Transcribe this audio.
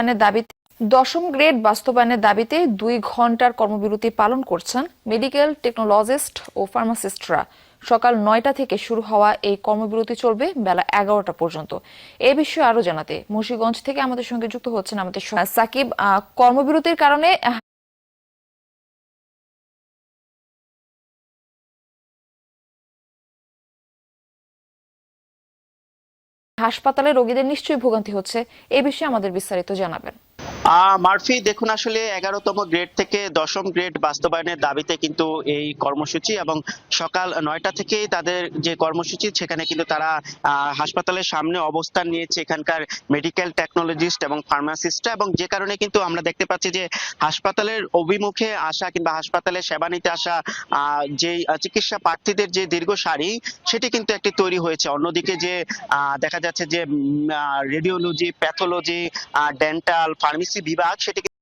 দাবিতে দশম গ্রেড বাস্তবায়নের দাবিতে 2 ঘন্টার কর্মবিরতি পালন করছেন মেডিকেল টেকনোলজিস্ট ও ফার্মাসিস্টরা। সকাল 9টা থেকে শুরু হওয়া এই কর্মবিরতি চলবে বেলা 11টা পর্যন্ত। এ বিষয়ে আরো জানাতে মুন্সিগঞ্জ থেকে আমাদের সঙ্গে যুক্ত হচ্ছেন আমাদের সাকিব। কর্মবিরতির কারণে হাসপাতালে রোগীদের নিশ্চয়ই ভোগান্তি হচ্ছে, এ বিষয়ে আমাদের বিস্তারিত জানাবেন। মার্ফি, দেখুন আসলে 11তম গ্রেড থেকে 10ম গ্রেড বাস্তবায়নের দাবিতে কিন্তু এই কর্মসূচি এবং সকাল 9টা থেকেই তাদের যে কর্মসূচি সেখানে কিন্তু তারা হাসপাতালের সামনে অবস্থান নিয়েছে এখানকার মেডিকেল টেকনোলজিস্ট এবং ফার্মাসিস্টরা, এবং যে কারণে কিন্তু আমরা দেখতে পাচ্ছি যে হাসপাতালের অভিমুখে আসা কিংবা হাসপাতালে সেবা নিতে আসা যে চিকিৎসা প্রার্থীদের যে দীর্ঘ সারি সেটি কিন্তু একটি তৈরি হয়েছে। অন্যদিকে যে দেখা যাচ্ছে যে রেডিওলজি, প্যাথোলজি, ডেন্টাল, ফার্মেসি বিভাগ সেটি